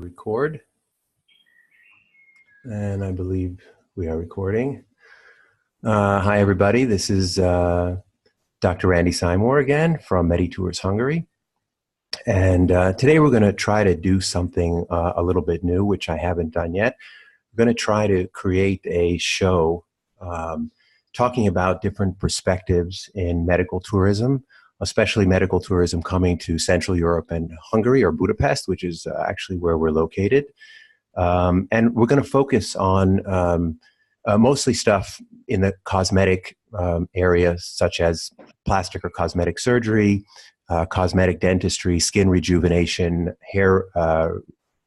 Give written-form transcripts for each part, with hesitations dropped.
Record, and I believe we are recording. Hi everybody, this is Dr. Randy Simor again from Medi Tours Hungary, and today we're going to try to do something a little bit new, which I haven't done yet. We're going to try to create a show talking about different perspectives in medical tourism, especially medical tourism coming to Central Europe and Hungary, or Budapest, which is actually where we're located. And we're going to focus on mostly stuff in the cosmetic area, such as plastic or cosmetic surgery, cosmetic dentistry, skin rejuvenation, hair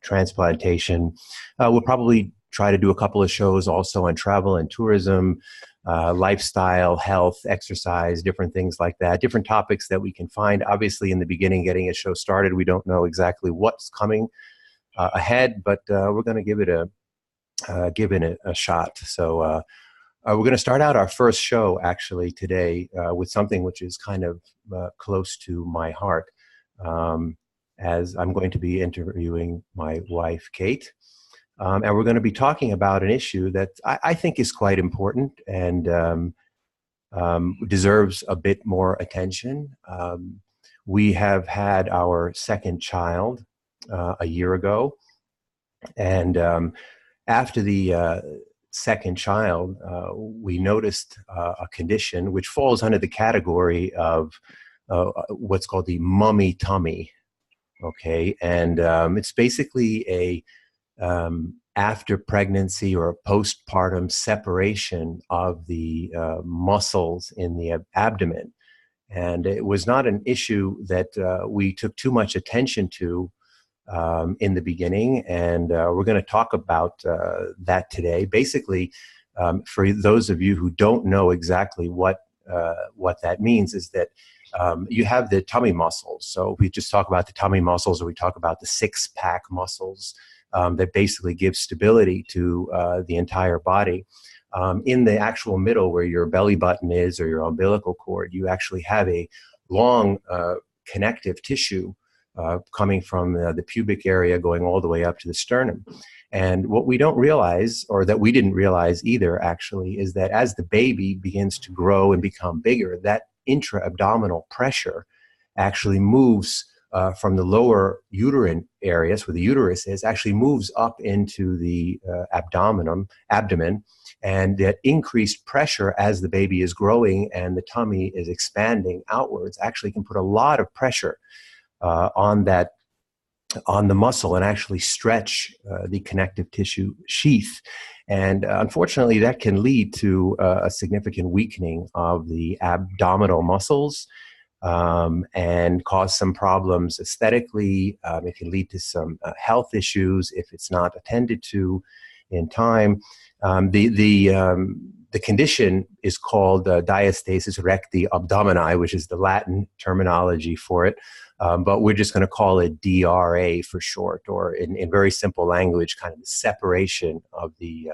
transplantation. We'll probably try to do a couple of shows also on travel and tourism, lifestyle, health, exercise, different things like that, different topics that we can find. Obviously, in the beginning, getting a show started, we don't know exactly what's coming ahead, but we're going to give it a shot. So we're going to start out our first show actually today with something which is kind of close to my heart, as I'm going to be interviewing my wife, Kate. And we're going to be talking about an issue that I think is quite important and deserves a bit more attention. We have had our second child a year ago, and after the second child, we noticed a condition which falls under the category of what's called the mummy tummy. Okay, and it's basically a after pregnancy or postpartum separation of the muscles in the abdomen. And it was not an issue that we took too much attention to in the beginning. And we're going to talk about that today. Basically, for those of you who don't know exactly what that means, is that you have the tummy muscles. So we just talk about the tummy muscles, or we talk about the six-pack muscles that basically give stability to the entire body. In the actual middle, where your belly button is, or your umbilical cord, you actually have a long connective tissue coming from the pubic area going all the way up to the sternum. And what we don't realize, or that we didn't realize either actually, is that as the baby begins to grow and become bigger, that intra-abdominal pressure actually moves from the lower uterine areas, where the uterus is, actually moves up into the abdomen, and that increased pressure as the baby is growing and the tummy is expanding outwards actually can put a lot of pressure on the muscle and actually stretch the connective tissue sheath. And unfortunately, that can lead to a significant weakening of the abdominal muscles, and cause some problems aesthetically. It can lead to some health issues if it's not attended to in time. The condition is called diastasis recti abdomini, which is the Latin terminology for it. But we're just going to call it DRA for short, or in very simple language, kind of the separation of the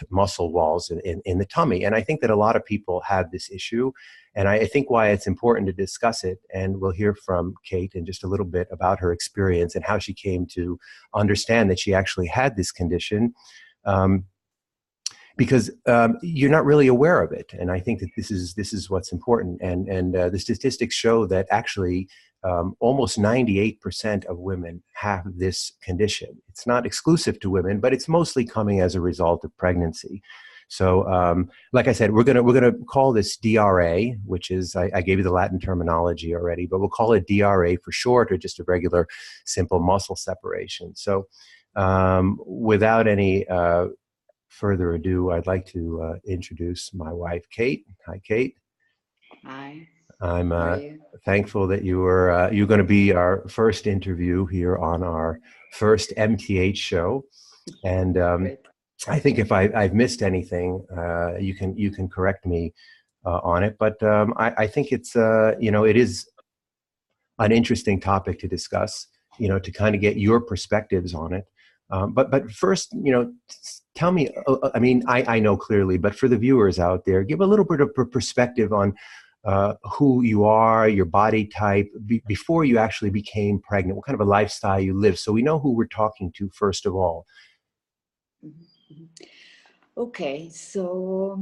muscle walls in the tummy. And I think that a lot of people have this issue, and I think why it's important to discuss it. And we'll hear from Kate in just a little bit about her experience and how she came to understand that she actually had this condition, because you're not really aware of it. And I think that this is what's important. And the statistics show that actually almost 98% of women have this condition. It's not exclusive to women, but it's mostly coming as a result of pregnancy. So, like I said, we're gonna call this DRA, which is, I gave you the Latin terminology already, but we'll call it DRA for short, or just a regular simple muscle separation. So, without any further ado, I'd like to introduce my wife, Kate. Hi, Kate. Hi. I'm thankful that you're going to be our first interview here on our first MTH show. And I think if I've missed anything, you can correct me on it. But I think it's it is an interesting topic to discuss. To kind of get your perspectives on it. But first, tell me. I mean, I know clearly, but for the viewers out there, give a little bit of perspective on who you are, your body type, before you actually became pregnant, what kind of a lifestyle you live, so we know who we're talking to first of all. Okay, so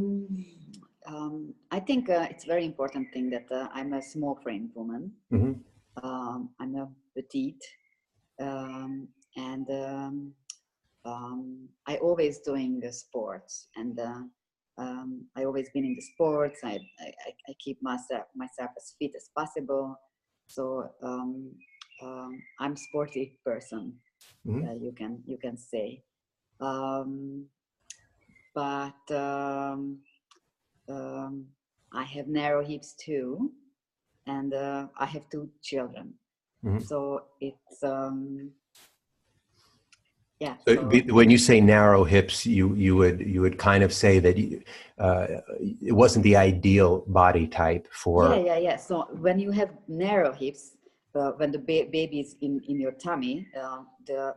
I think it's very important thing that I'm a small frame woman. I'm a petite, and I always doing the sports, and I always been in the sports. I keep myself as fit as possible. So I'm sporty person. You can say. But I have narrow hips too, and I have 2 children. So it's yeah. So when you say narrow hips, you would kind of say that it wasn't the ideal body type for. Yeah. So when you have narrow hips, when the baby is in your tummy, the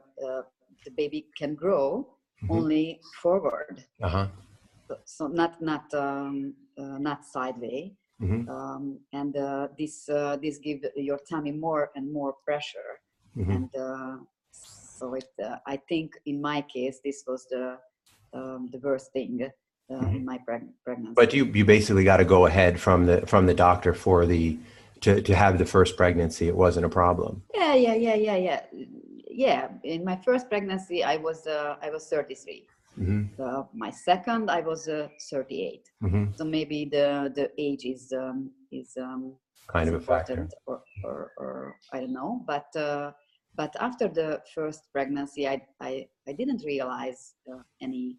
baby can grow only forward. So not sideways, and this gives your tummy more and more pressure, and so it. I think in my case this was the worst thing in my pregnancy. But you basically got to go ahead from the doctor for to have the first pregnancy. It wasn't a problem. Yeah. In my first pregnancy, I was 33. My second, I was 38. So maybe the age is kind of a factor, or I don't know. But after the first pregnancy, I didn't realize any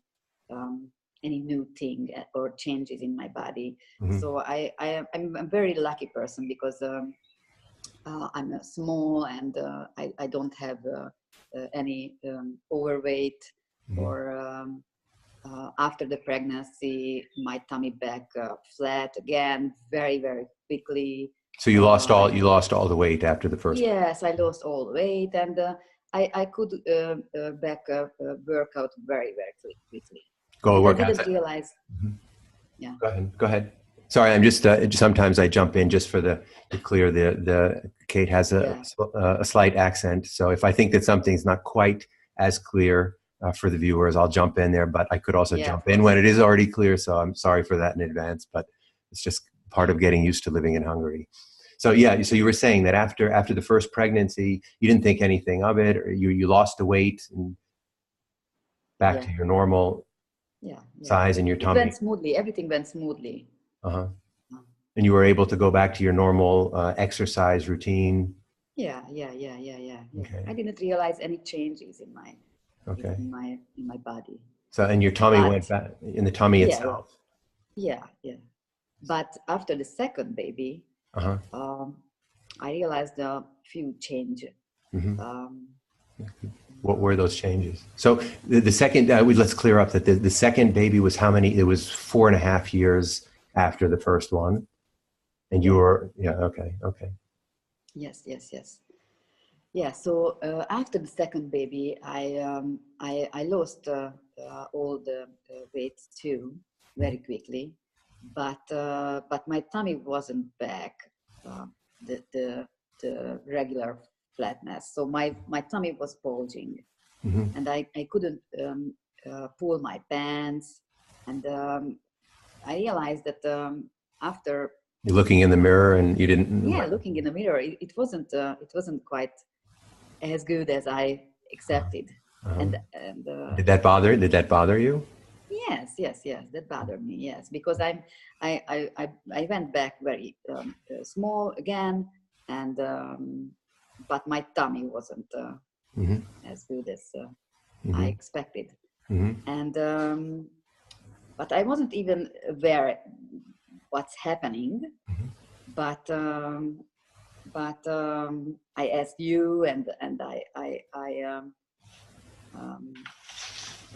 new thing or changes in my body. So I'm a very lucky person because I'm small, and I don't have any overweight, or after the pregnancy, my tummy back flat again very, very quickly. So you lost all the weight after the first. Yes, I lost all the weight, and I could work out very, very quickly. Go work out. I out. didn't realize. Yeah. Go ahead. Sorry, I'm just sometimes I jump in just to clear the Kate has a slight accent, so if I think that something's not quite as clear for the viewers, I'll jump in there, but I could also jump in when it is already clear, so I'm sorry for that in advance, but it's just part of getting used to living in Hungary. So so you were saying that after the first pregnancy, you didn't think anything of it, or you lost the weight and back to your normal size in your tummy. It went smoothly. Everything went smoothly. And you were able to go back to your normal exercise routine. Yeah. Okay. I didn't realize any changes in my in my body. So and your tummy went back in the tummy itself. Yeah. But after the second baby, I realized a few changes. What were those changes? So the second, let's clear up that the second baby was how many? It was 4.5 years after the first one, and you were okay. Yes. Yeah. So after the second baby, I lost all the weight too very quickly, but my tummy wasn't back the regular flatness. So my tummy was bulging, and I couldn't pull my pants, and I realized that after you're looking in the mirror and you didn't. Yeah, looking in the mirror, it wasn't quite as good as I accepted. And did that bother you? Yes, that bothered me. Yes, because I went back very small again, and but my tummy wasn't as good as I expected, and but I wasn't even aware what's happening, but I asked you, and I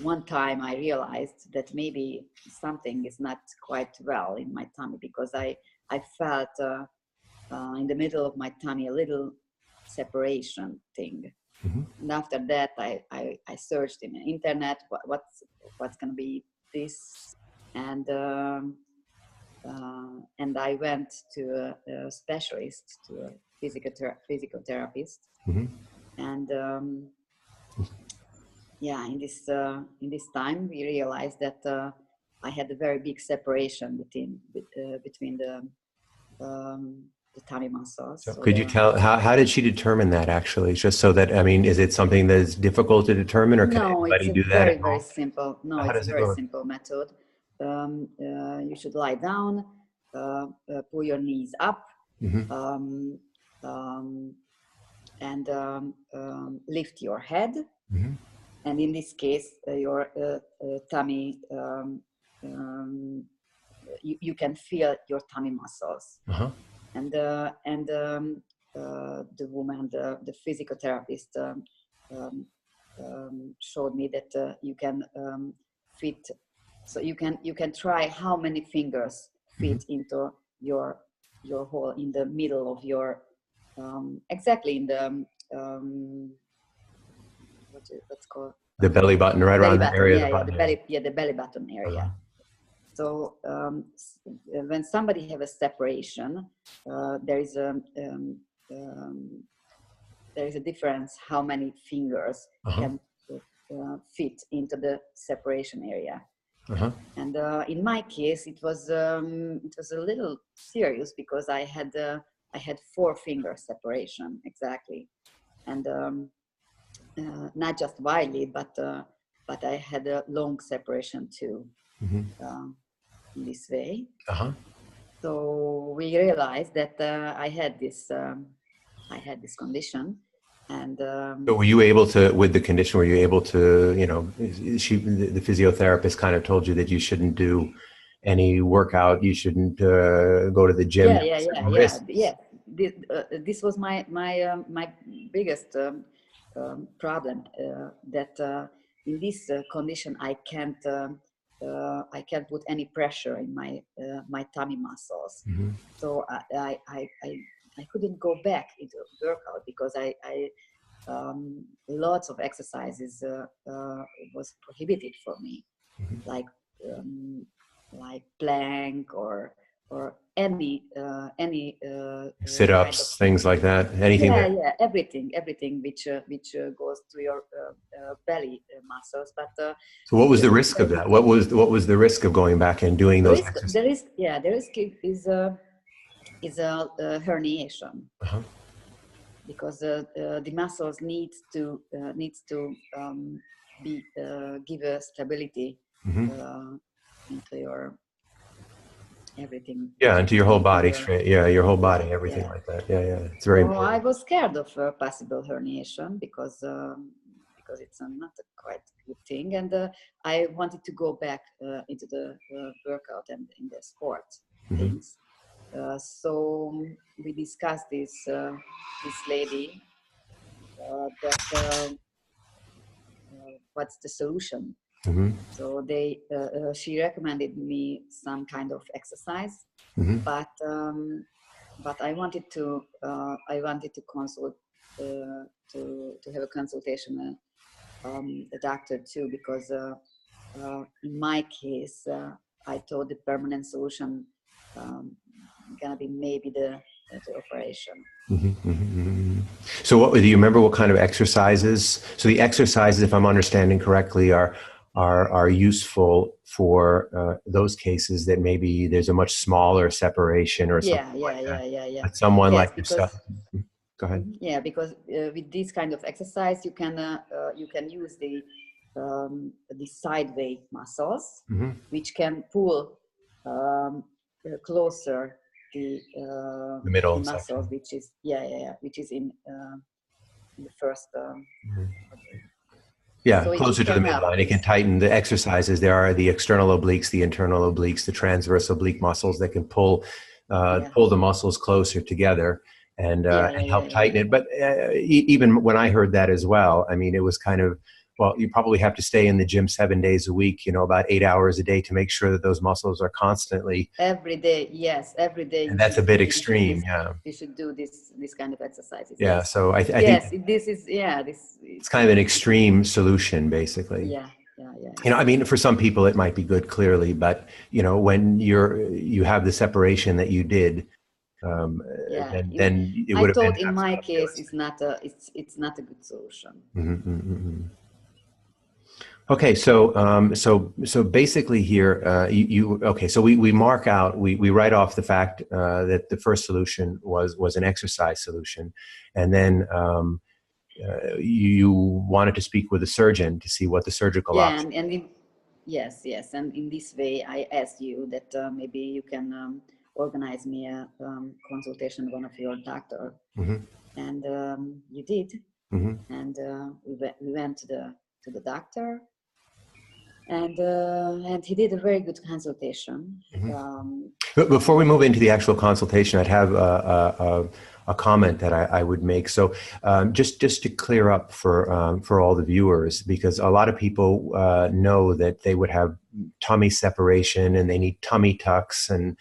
one time I realized that maybe something is not quite well in my tummy, because I felt in the middle of my tummy a little separation thing. And after that I searched in the internet what's going to be this, and and I went to a specialist, to a physical therapist, and yeah, in this time we realized that I had a very big separation between the tummy muscles. So so could you tell, how did she determine that actually? Just so that, I mean, is it something that is difficult to determine, or can No, anybody it's a do that very, at very home? simple. No, How it's a does it very go? simple method. You should lie down, pull your knees up, um, um, and lift your head. And in this case, your tummy, you can feel your tummy muscles. And the woman, the physical therapist, showed me that you can fit. So you can try how many fingers fit into your hole in the middle of your exactly in the what's called The belly button, right belly around that button. area of Yeah, the button. the belly button area. So when somebody have a separation, there is a difference how many fingers can fit into the separation area. And in my case, it was a little serious because I had 4 finger separation exactly, and not just widely, but I had a long separation too. In this way. So we realized that I had this condition, and So were you able to, with the condition, were you able to, you know, the physiotherapist kind of told you that you shouldn't do any workout, you shouldn't go to the gym? Yeah. This was my biggest problem, that in this condition I can't put any pressure in my tummy muscles. So I couldn't go back into workout because I lots of exercises was prohibited for me, like plank or any sit-ups, kind of, things like that, anything that everything which goes to your belly muscles. But so what was the risk of that? What was the risk of going back and doing those exercises? The risk is a herniation, because the muscles needs to be give a stability into your everything. Yeah, into your whole body, straight. Yeah, your whole body, Yeah, everything yeah. like that. Yeah. It's very So important. I was scared of a possible herniation because it's not a quite good thing, and I wanted to go back into the workout and in the sport things. So we discussed this lady that what's the solution. So she recommended me some kind of exercise, but I wanted to consult to have a consultation a doctor too, because in my case I thought the permanent solution gonna be maybe the operation. So do you remember what kind of exercises? So the exercises, if I'm understanding correctly, are useful for those cases that maybe there's a much smaller separation or something like that. Yeah. But someone Yes, like yourself. Go ahead. Yeah, because with this kind of exercise, you can use the sideway muscles, which can pull closer the middle muscles, section. which is which is in the first. Yeah, so closer to the midline. It can tighten the exercises. There are the external obliques, the internal obliques, the transverse oblique muscles that can pull the muscles closer together and help tighten it. But even when I heard that as well, I mean, it was kind of, well, you probably have to stay in the gym 7 days a week, about 8 hours a day to make sure that those muscles are constantly. Every day, yes, every day. And that's a bit extreme, You should do this kind of exercises. Yeah, yes. so I think this is it's kind of an extreme solution, basically. Yeah. yeah, You know, I mean, for some people it might be good, clearly, but you know, when you have the separation that you did, um, yeah. then it I would have been thought in my case absolutely. it's not a good solution. Okay, so so basically here, okay, so we mark out, we write off the fact that the first solution was an exercise solution, and then you wanted to speak with a surgeon to see what the surgical Yeah, option. yes, yes, and in this way, I asked you that maybe you can organize me a consultation with one of your doctor, Hmm. and you did, Hmm. and we went to the doctor, and he did a very good consultation. Hmm. Um, But before we and move into the actual consultation, I'd have a comment that I would make. So just to clear up for all the viewers, because a lot of people know that they would have tummy separation and they need tummy tucks and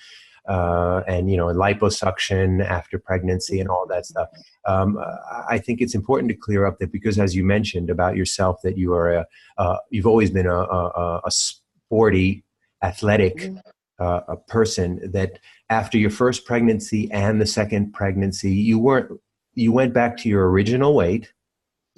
you know, liposuction after pregnancy and all that stuff. Um, I think it's important to clear up that, because as you mentioned about yourself, that you are you've always been a sporty, athletic Mhm. a person, that after your first pregnancy and the second pregnancy, you went back to your original weight,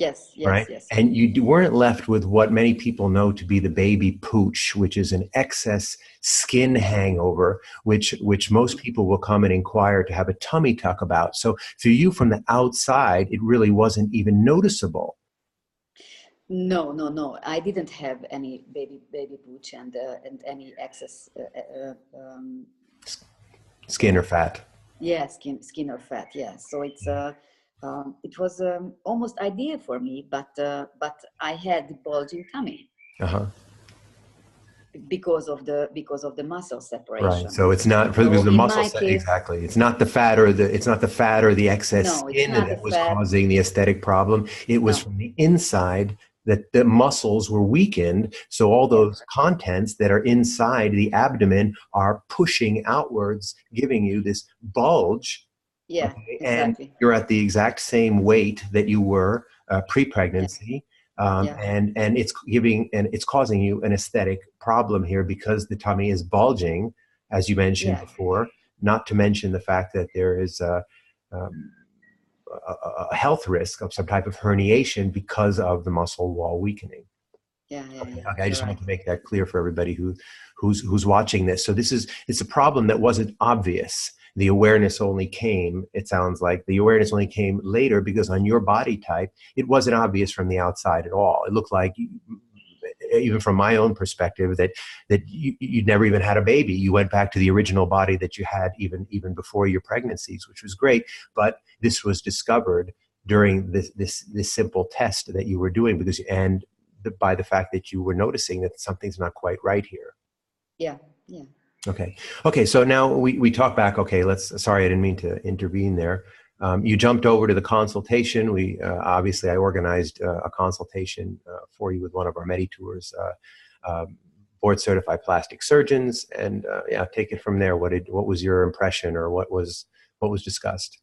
Yes, yes, right? yes, And you weren't left with what many people know to be the baby pooch, which is an excess skin hangover, which most people will come and inquire to have a tummy tuck about. So for you, from the outside, it really wasn't even noticeable. no, no, no. I didn't have any baby pooch and any excess Skin or fat. yeah, skin or fat. Yeah. So it was almost ideal for me, but I had the bulging tummy Uh-huh. because of the muscle Right. separation. So it's not because So the in muscle my set, case, exactly. It's not the fat or the excess no, it's skin not the that was fat. causing the aesthetic problem. It was No. from the inside that the muscles were weakened. So all Yeah. those contents that are inside the abdomen are pushing outwards, giving you this bulge. Yeah. Okay, and Exactly. you're at the exact same weight that you were Yeah. pre-pregnancy, Yeah. and it's causing you an aesthetic problem here because the tummy is bulging, as you mentioned Yeah. before. Not to mention the fact that there is um, a health risk of some type of herniation because of the muscle wall weakening. Yeah. Yeah. Okay, Yeah. okay. I You're just want right. to make that clear for everybody who's watching this. So it's a problem that wasn't obvious. The awareness only came, it sounds like the awareness only came later, because on your body type, it wasn't obvious from the outside at all. It looked like, even from my own perspective, that you'd never even had a baby. You went back to the original body that you had even before your pregnancies, which was great. But this was discovered during this simple test that you were doing, by the fact that you were noticing that something's not quite right here. Yeah. Yeah. Okay. Okay. So now we talk back. Okay. Sorry, I didn't mean to intervene there. You jumped over to the consultation. Obviously, I organized a consultation for you with one of our Medi Tours board certified plastic surgeons. And yeah, take it from there. What was your impression, or what was discussed?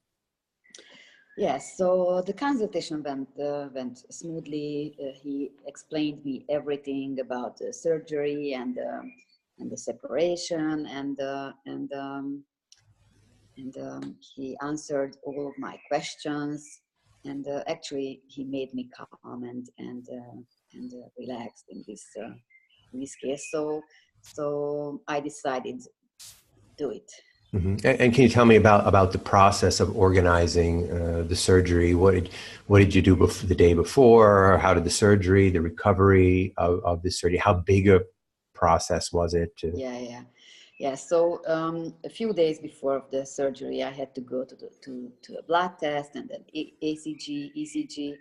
Yes, so the consultation went smoothly. He explained me everything about the surgery and the separation, and he answered all of my questions. And actually, he made me calm and relaxed in this case. So I decided do it. Hmm. And can you tell me about the process of organizing the surgery? What did you do the day before? How did the surgery, the recovery of the surgery? How big a process was it? Yeah, yeah. Yeah, so a few days before the surgery, I had to go to a blood test and then ACG, ECG,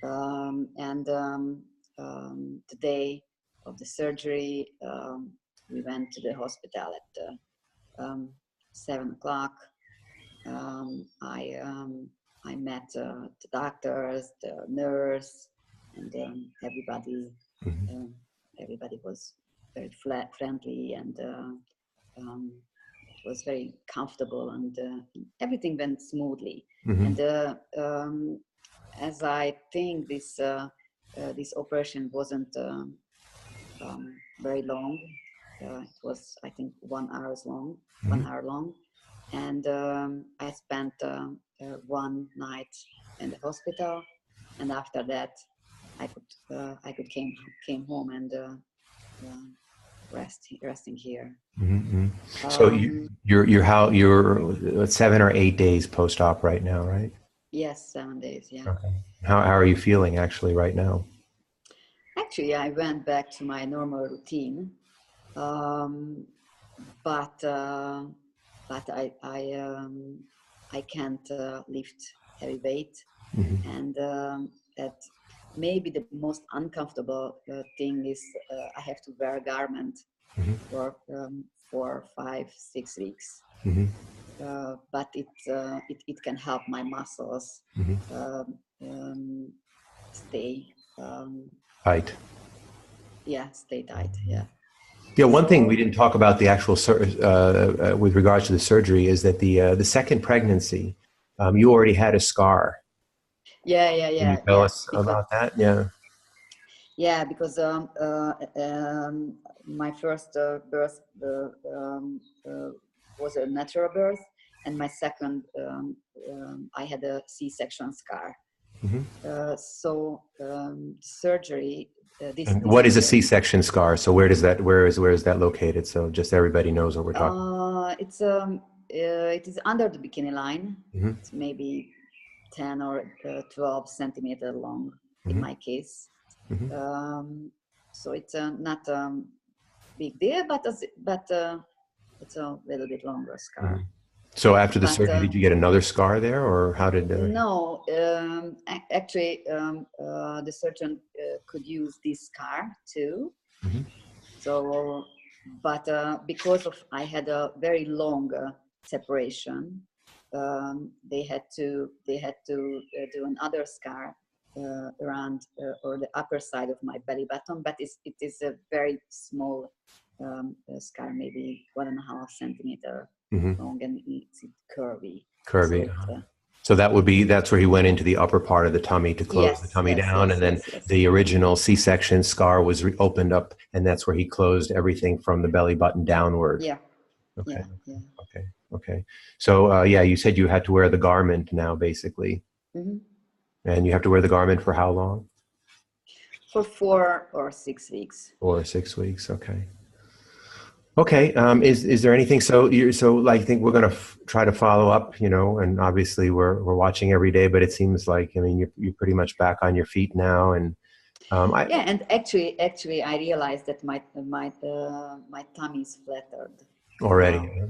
and the day of the surgery, we went to the hospital at 7 o'clock. I met the doctors, the nurse, and everybody. Mhm. Um, everybody was very friendly and. It was very comfortable and everything went smoothly. Mhm. And as I think this operation wasn't very long. It was, I think, 1 hour long. Mm-hmm. 1 hour long, and I spent 1 night in the hospital, and after that, I could came home and resting here. Mm-hmm. So you're 7 or 8 days post-op right now, right? Yes, 7 days. Yeah. Okay. How are you feeling actually right now? Actually, I went back to my normal routine, but I can't lift heavy weight, Mm-hmm. and that maybe the most uncomfortable thing is I have to wear a garment Mm-hmm. for 4, 5, 6 weeks. Mm-hmm. But it can help my muscles Mm-hmm. stay Right. stay tight. Yeah. Yeah, one thing So we didn't talk about the actual with regards to the surgery is that the second pregnancy, you already had a scar. Can you tell us because about that? Yeah. because my first birth was a natural birth, and my second I had a C-section scar. Mm-hmm. So surgery. And what is a C-section scar? So where is that located? So just everybody knows what we're talking about. It is under the bikini line. Mm-hmm. It's maybe 10 or 12 centimeter long in Mm-hmm. my case. Mm-hmm. So it's not big deal, but it's a little bit longer scar. Mm-hmm. So after the But surgery, did you get another scar there, or how did? No, actually, the surgeon could use this scar too. Mm-hmm. So, but because of I had a very long separation, they had to do another scar around or the upper side of my belly button. But it is a very small scar, maybe 1.5 centimeter Mm-hmm. long, and it's curvy. Curvy. So So that's where he went into the upper part of the tummy to close the tummy down, and then yes. the original C-section scar was opened up, and that's where he closed everything from the belly button downward. Yeah. Okay. Yeah. Okay. So you said you had to wear the garment now, basically, Mm-hmm. and you have to wear the garment for how long? For 4 or 6 weeks. 4 or 6 weeks. Okay. Okay. Is there anything? So I think we're going to try to follow up, and obviously we're watching every day, but it seems like, I mean, you're pretty much back on your feet now. And and actually I realized that my tummy is flattered already. now.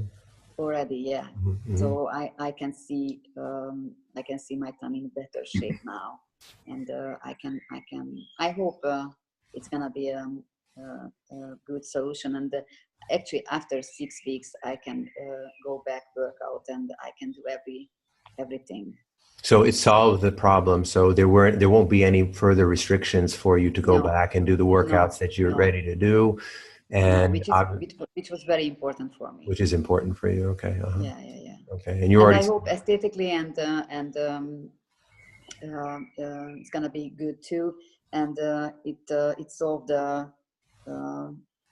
Already, yeah. Mm-hmm. So I can see my tummy in better shape now, and I hope it's gonna be a good solution. And actually, after 6 weeks, I can go back workout, and I can do everything. So it solved the problem. So there won't be any further restrictions for you to go back and do the workouts that you're ready to do, and which was very important for me. Which is important for you. Okay. Uh-huh. Yeah. Okay, and you already. I hope aesthetically and it's gonna be good too. And it solved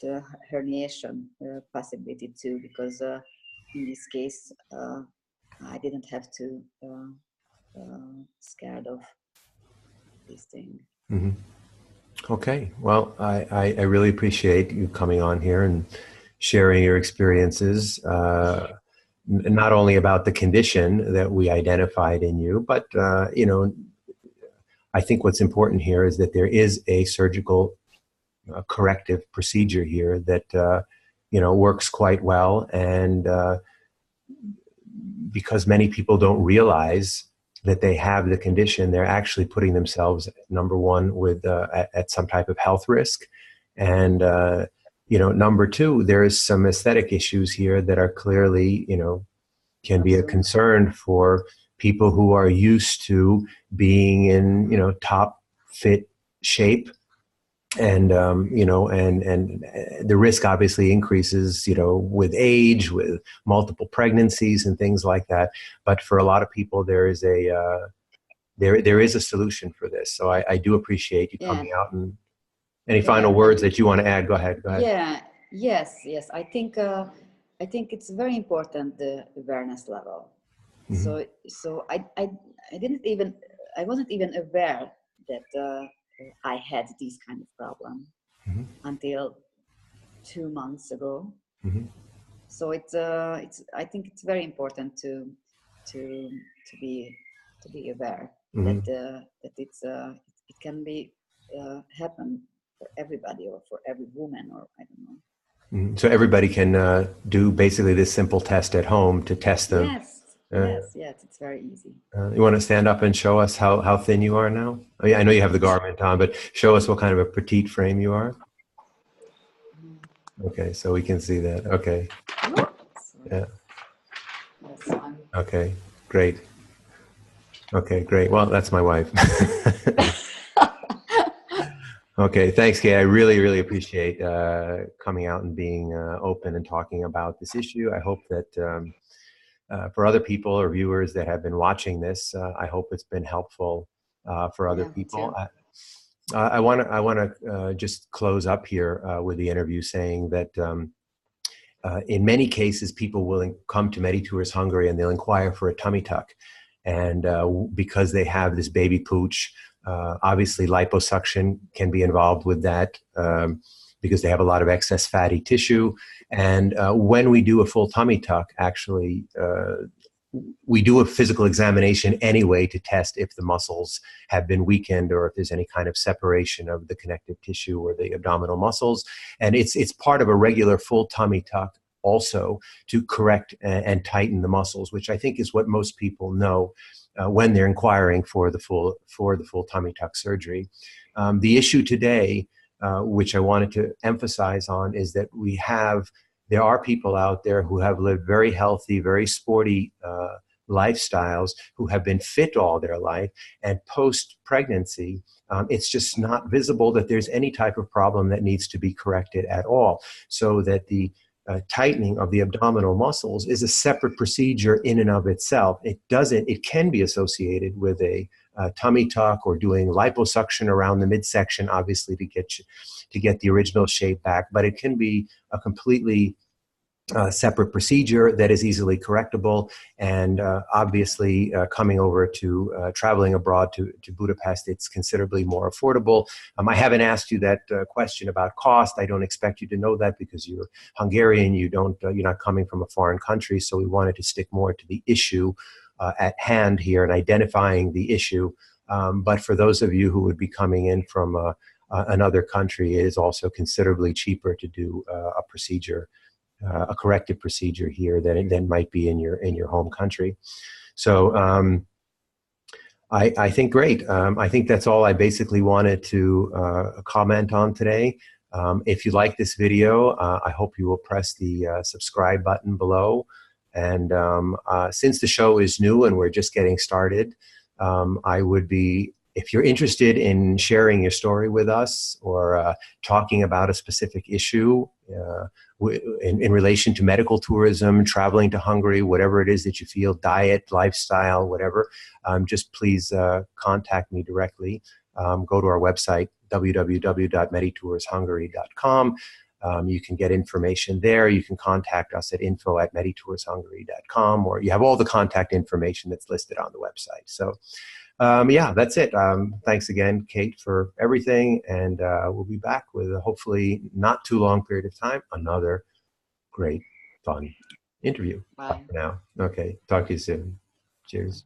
the herniation possibility too, because in this case I didn't have to scared of this thing. Mm-hmm. Okay, well, I really appreciate you coming on here and sharing your experiences, not only about the condition that we identified in you, but I think what's important here is that there is a surgical corrective procedure here that works quite well, and because many people don't realize that they have the condition, they're actually putting themselves, number one, with at some type of health risk, and number two, there is some aesthetic issues here that are clearly can be a concern for people who are used to being in top fit shape. And and the risk obviously increases with age, with multiple pregnancies and things like that. But for a lot of people, there is a solution for this. So I do appreciate you coming out and Any final words that you want to add? Go ahead. Go ahead. Yeah. Yes. I think it's very important, the awareness level. Mm-hmm. So I wasn't even aware that I had this kind of problem Mm-hmm. until 2 months ago. Mm-hmm. So I think it's very important to be aware Mm-hmm. that it can be happen for everybody, or for every woman, or I don't know. Mm-hmm. So everybody can do basically this simple test at home to test them. Yes, it's very easy. You want to stand up and show us how thin you are now? I know you have the garment on, but show us what kind of a petite frame you are. Okay, so we can see that. Okay. Yeah. Yes, Okay, great. Okay, great. Well, that's my wife. Okay, thanks, Kay. I really, really appreciate coming out and being open and talking about this issue. I hope that for other people or viewers that have been watching this, I hope it's been helpful for other people. I want to just close up here with the interview saying that in many cases, people will come to Medi Tours Hungary and they'll inquire for a tummy tuck. And because they have this baby pooch, obviously liposuction can be involved with that because they have a lot of excess fatty tissue. And when we do a full tummy tuck, actually, we do a physical examination anyway to test if the muscles have been weakened or if there's any kind of separation of the connective tissue or the abdominal muscles. And it's part of a regular full tummy tuck also to correct and tighten the muscles, which I think is what most people know when they're inquiring for the full tummy tuck surgery. The issue today, which I wanted to emphasize on, is that there are people out there who have lived very healthy, very sporty lifestyles, who have been fit all their life, and post-pregnancy, it's just not visible that there's any type of problem that needs to be corrected at all. So that the tightening of the abdominal muscles is a separate procedure in and of itself. It can be associated with a tummy tuck or doing liposuction around the midsection, obviously to get the original shape back, but it can be a completely separate procedure that is easily correctable. And obviously coming over to traveling abroad to Budapest, it's considerably more affordable. I haven't asked you that question about cost. I don't expect you to know that because you're Hungarian. You're not coming from a foreign country. So we wanted to stick more to the issue at hand here and identifying the issue. But for those of you who would be coming in from another country, it is also considerably cheaper to do a procedure, a corrective procedure here than might be in your home country. So I think great. I think that's all I basically wanted to comment on today. If you like this video, I hope you will press the subscribe button below. And since the show is new and we're just getting started, if you're interested in sharing your story with us or talking about a specific issue in relation to medical tourism, traveling to Hungary, whatever it is that you feel, diet, lifestyle, whatever, just please contact me directly. Go to our website, www.meditourshungary.com. You can get information there. You can contact us at info@meditourshungary.com, or you have all the contact information that's listed on the website. So yeah, that's it. Thanks again, Kate, for everything. And we'll be back with a hopefully not too long period of time, another great, fun interview. Bye. Bye for now. Okay. Talk to you soon. Cheers.